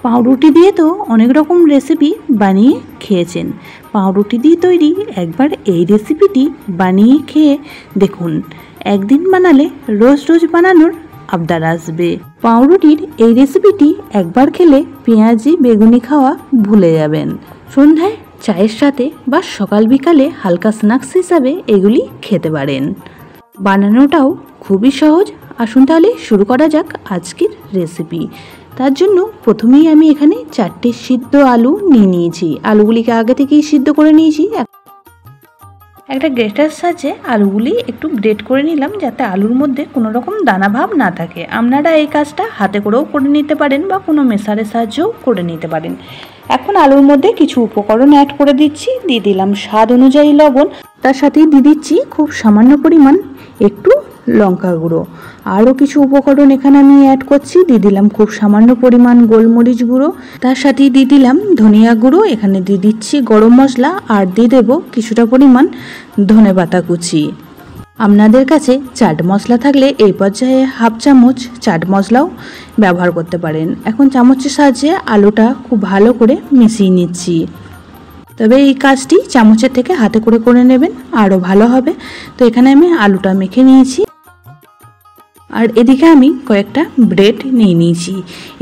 পাউরুটি দিয়ে তো অনেক রকম রেসিপি বানিয়ে খেয়েছেন। পাউরুটি দিয়ে তৈরি একবার এই রেসিপিটি বানিয়ে খেয়ে দেখুন, একদিন বানালে রোজ রোজ বানানোর আবদার আসবে। পাউরুটির এই রেসিপিটি একবার খেলে পেঁয়াজি বেগুনি খাওয়া ভুলে যাবেন। সন্ধ্যায় চায়ের সাথে বা সকাল বিকালে হালকা স্ন্যাক্স হিসাবে এগুলি খেতে পারেন। বানানোটাও খুবই সহজ। আসুন তাহলে শুরু করা যাক আজকের রেসিপি। তার জন্য প্রথমেই আমি এখানে 4টে সিদ্ধ আলু নিয়ে নিয়েছি। আলুগুলিকে আগে থেকেই সিদ্ধ করে নিয়েছি। একটা গ্রেটার সাহায্যে আলুগুলি একটু গ্রেট করে নিলাম, যাতে আলুর মধ্যে কোনো রকম দানা ভাব না থাকে। আপনারা এই কাজটা হাতে করেও করে নিতে পারেন বা কোনো মেশারের সাহায্যেও করে নিতে পারেন। এখন আলুর মধ্যে কিছু উপকরণ অ্যাড করে দিচ্ছি। দিয়ে দিলাম স্বাদ অনুযায়ী লবণ, তার সাথেই দিয়ে দিচ্ছি খুব সামান্য পরিমাণ একটু লঙ্কা গুঁড়ো। আরও কিছু উপকরণ এখানে আমি অ্যাড করছি। দিয়ে দিলাম খুব সামান্য পরিমাণ গোলমরিচ গুঁড়ো, তার সাথেই দিয়ে দিলাম ধনিয়া গুঁড়ো। এখানে দিয়ে দিচ্ছি গরম মশলা, আর দিয়ে দেবো কিছুটা পরিমাণ ধনেপাতা কুচি। আপনাদের কাছে চাট মশলা থাকলে এই পর্যায়ে হাফ চামচ চাট মশলাও ব্যবহার করতে পারেন। এখন চামচের সাহায্যে আলুটা খুব ভালো করে মিশিয়ে নিচ্ছি। তবে এই কাজটি চামচের থেকে হাতে করে করে নেবেন, আরও ভালো হবে। তো এখানে আমি আলুটা মেখে নিয়েছি, আর এদিকে আমি কয়েকটা ব্রেড নিয়ে নিয়েছি।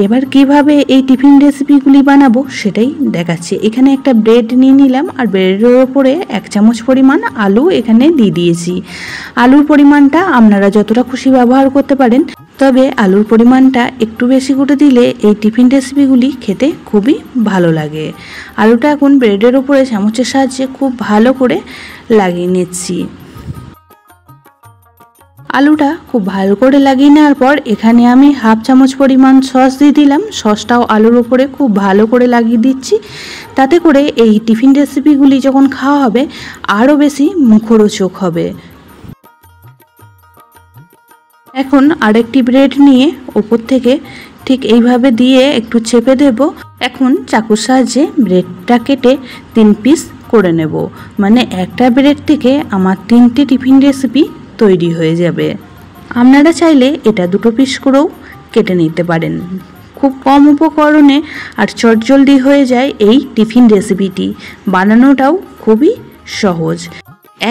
এবার কিভাবে এই টিফিন রেসিপিগুলি বানাবো সেটাই দেখাচ্ছি। এখানে একটা ব্রেড নিয়ে নিলাম, আর ব্রেডের ওপরে 1 চামচ পরিমাণ আলু এখানে দিয়ে দিয়েছি। আলুর পরিমাণটা আপনারা যতটা খুশি ব্যবহার করতে পারেন, তবে আলুর পরিমাণটা একটু বেশি করে দিলে এই টিফিন রেসিপিগুলি খেতে খুবই ভালো লাগে। আলুটা এখন ব্রেডের ওপরে চামচের সাহায্যে খুব ভালো করে লাগিয়ে নিচ্ছি। আলুটা খুব ভালো করে লাগিয়ে নেওয়ার পর এখানে আমি হাফ চামচ পরিমাণ সস দিয়ে দিলাম। সসটাও আলুর উপরে খুব ভালো করে লাগিয়ে দিচ্ছি, তাতে করে এই টিফিন রেসিপিগুলি যখন খাওয়া হবে আরও বেশি মুখরোচক হবে। এখন আরেকটি ব্রেড নিয়ে ওপর থেকে ঠিক এইভাবে দিয়ে একটু চেপে দেব। এখন চাকুর সাহায্যে ব্রেডটা কেটে 3 পিস করে নেব। মানে একটা ব্রেড থেকে আমার 3টে টিফিন রেসিপি তৈরি হয়ে যাবে। আপনারা চাইলে এটা 2 পিস করেও কেটে নিতে পারেন। খুব কম উপকরণে আর চটজলদি হয়ে যায় এই টিফিন রেসিপিটি। বানানোটাও খুবই সহজ।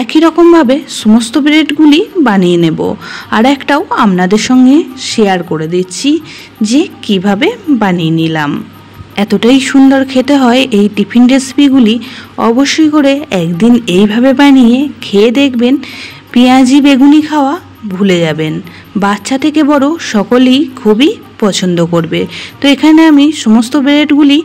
একই রকমভাবে সমস্ত ব্রেডগুলি বানিয়ে নেব। আর একটাও আপনাদের সঙ্গে শেয়ার করে দিচ্ছি যে কিভাবে বানিয়ে নিলাম। এতটাই সুন্দর খেতে হয় এই টিফিন রেসিপিগুলি। অবশ্যই করে একদিন এইভাবে বানিয়ে খেয়ে দেখবেন, পেঁয়াজি বেগুনি খাওয়া ভুলে যাবেন। বাচ্চা থেকে বড় সকলেই খুবই পছন্দ করবে। তো এখানে আমি সমস্ত ব্রেডগুলি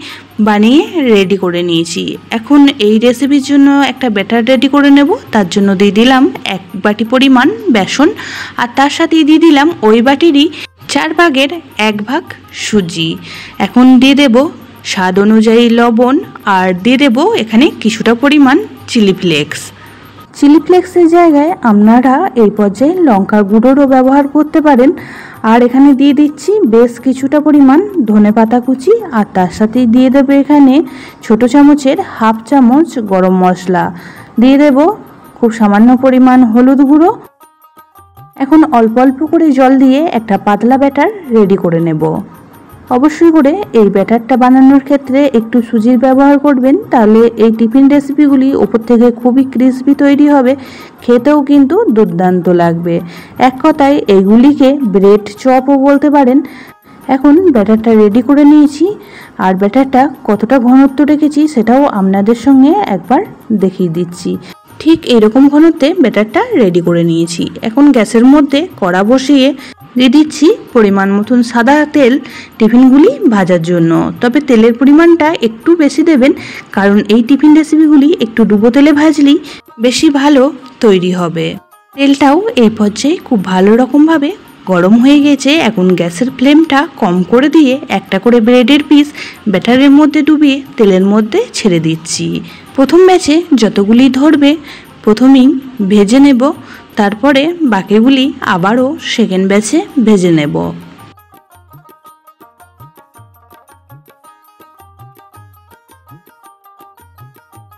বানিয়ে রেডি করে নিয়েছি। এখন এই রেসিপির জন্য একটা ব্যাটার রেডি করে নেব। তার জন্য দিয়ে দিলাম 1 বাটি পরিমাণ বেসন, আর তার সাথে দিয়ে দিলাম ওই বাটিরই 4 ভাগের 1 ভাগ সুজি। এখন দিয়ে দেব স্বাদ অনুযায়ী লবণ, আর দিয়ে দেব এখানে কিছুটা পরিমাণ চিলি ফ্লেক্স। চিলি ফ্লেক্সের জায়গায় আপনারা এই পর্যায়ে লঙ্কার গুঁড়োরও ব্যবহার করতে পারেন। আর এখানে দিয়ে দিচ্ছি বেশ কিছুটা পরিমাণ ধনেপাতা কুচি, আর তার সাথে দিয়ে দেবো এখানে ছোট চামচের হাফ চামচ গরম মশলা। দিয়ে দেব খুব সামান্য পরিমাণ হলুদ গুঁড়ো। এখন অল্প অল্প করে জল দিয়ে একটা পাতলা ব্যাটার রেডি করে নেব। অবশ্যই করে এই ব্যাটারটা বানানোর ক্ষেত্রে একটু সুজির ব্যবহার করবেন, তাহলে এই টিফিন রেসিপিগুলি ওপর থেকে খুবই ক্রিসপি তৈরি হবে, খেতেও কিন্তু দুর্দান্ত লাগবে। এক কথায় এইগুলিকে ব্রেড চপও বলতে পারেন। এখন ব্যাটারটা রেডি করে নিয়েছি, আর ব্যাটারটা কতটা ঘনত্ব রেখেছি সেটাও আপনাদের সঙ্গে একবার দেখিয়ে দিচ্ছি। ঠিক এইরকম ঘনত্বে ব্যাটারটা রেডি করে নিয়েছি। এখন গ্যাসের মধ্যে কড়া বসিয়ে দিয়ে দিচ্ছি পরিমাণ মতন সাদা তেল টিফিনগুলি ভাজার জন্য। তবে তেলের পরিমাণটা একটু বেশি দেবেন, কারণ এই টিফিন রেসিপিগুলি একটু ডুবো তেলে ভাজলেই বেশি ভালো তৈরি হবে। তেলটাও এই পর্যায়ে খুব ভালো রকমভাবে গরম হয়ে গেছে। এখন গ্যাসের ফ্লেমটা কম করে দিয়ে একটা করে ব্রেডের পিস ব্যাটারের মধ্যে ডুবিয়ে তেলের মধ্যে ছেড়ে দিচ্ছি। প্রথম ব্যাচে যতগুলি ধরবে প্রথমেই ভেজে নেব, তারপরে বাকিগুলি আবারও সেকেন্ড ব্যাচে ভেজে নেব।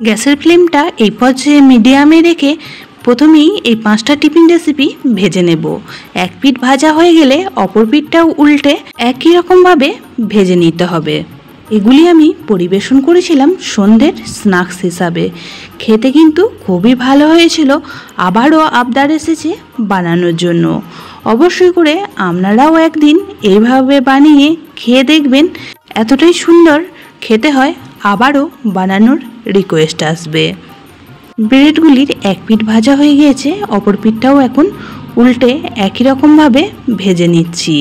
গ্যাসের ফ্লেমটা এই পর্যায়ে মিডিয়ামে রেখে প্রথমেই এই 5টা টিফিন রেসিপি ভেজে নেব। এক পিঠ ভাজা হয়ে গেলে অপর পিঠটাও উল্টে একই রকমভাবে ভেজে নিতে হবে। এগুলি আমি পরিবেশন করেছিলাম সন্ধ্যের স্ন্যাক্স হিসাবে। খেতে কিন্তু খুবই ভালো হয়েছিল। আবারও আবদার এসেছে বানানোর জন্য। অবশ্যই করে আপনারাও একদিন এইভাবে বানিয়ে খেয়ে দেখবেন, এতটাই সুন্দর খেতে হয়। আবারও বানানোর রিকোয়েস্ট আসবে। ব্রেডগুলির এক পিঠ ভাজা হয়ে গিয়েছে, অপর পিঠটাও এখন উল্টে একই রকমভাবে ভেজে নিচ্ছি।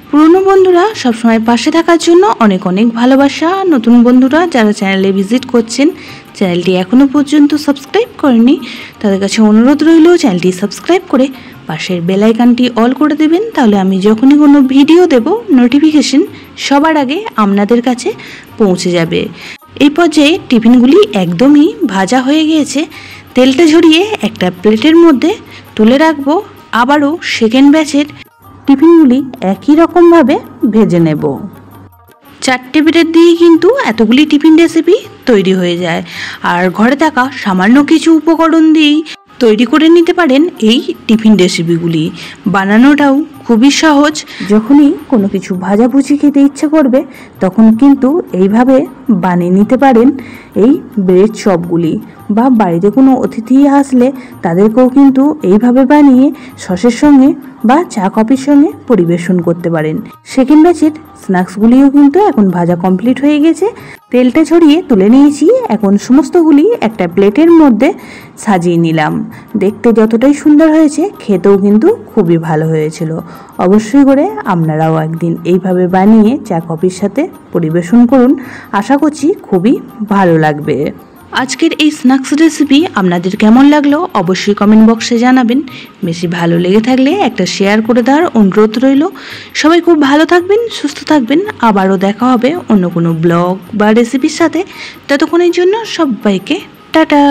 পুরনো বন্ধুরা সবসময় পাশে থাকার জন্য অনেক অনেক ভালোবাসা। নতুন বন্ধুরা যারা চ্যানেলে ভিজিট করছেন, চ্যানেলটি এখনও পর্যন্ত সাবস্ক্রাইব করেনি, তাদের কাছে অনুরোধ রইল চ্যানেলটি সাবস্ক্রাইব করে পাশের বেল আইকনটি অল করে দেবেন। তাহলে আমি যখনই কোনো ভিডিও দেব, নোটিফিকেশন সবার আগে আপনাদের কাছে পৌঁছে যাবে। এই পর্যায়ে টিফিনগুলি একদমই ভাজা হয়ে গিয়েছে। তেলটা ঝরিয়ে একটা প্লেটের মধ্যে তুলে রাখবো। আবারও সেকেন্ড ব্যাচের টিফিনগুলি একই রকমভাবে ভেজে নেব। 4টে ব্রেড দিয়ে কিন্তু এতগুলি টিফিন রেসিপি তৈরি হয়ে যায়। আর ঘরে থাকা সামান্য কিছু উপকরণ দিয়েই তৈরি করে নিতে পারেন এই টিফিন রেসিপিগুলি। বানানোটাও খুবই সহজ। যখনই কোনো কিছু ভাজাভুজি খেতে ইচ্ছে করবে, তখন কিন্তু এইভাবে বানিয়ে নিতে পারেন এই ব্রেড চপগুলি। বা বাড়িতে কোনো অতিথি আসলে তাদেরকেও কিন্তু এইভাবে বানিয়ে সসের সঙ্গে বা চা কফির সঙ্গে পরিবেশন করতে পারেন। সেকেন্ড ব্যাচের স্ন্যাক্সগুলিও কিন্তু এখন ভাজা কমপ্লিট হয়ে গেছে। তেলটা ছড়িয়ে তুলে নিয়েছি। এখন সমস্তগুলি একটা প্লেটের মধ্যে সাজিয়ে নিলাম। দেখতে যতটাই সুন্দর হয়েছে, খেতেও কিন্তু খুবই ভালো হয়েছিল। অবশ্যই করে আপনারাও একদিন এইভাবে বানিয়ে চা কফির সাথে পরিবেশন করুন। আশা করছি খুবই ভালো লাগবে। আজকের এই স্ন্যাক্স রেসিপি আপনাদের কেমন লাগলো অবশ্যই কমেন্ট বক্সে জানাবেন। বেশি ভালো লেগে থাকলে একটা শেয়ার করে দেওয়ার অনুরোধ রইল। সবাই খুব ভালো থাকবেন, সুস্থ থাকবেন। আবারও দেখা হবে অন্য কোনো ব্লগ বা রেসিপির সাথে। ততক্ষণের জন্য সবাইকে টাটা।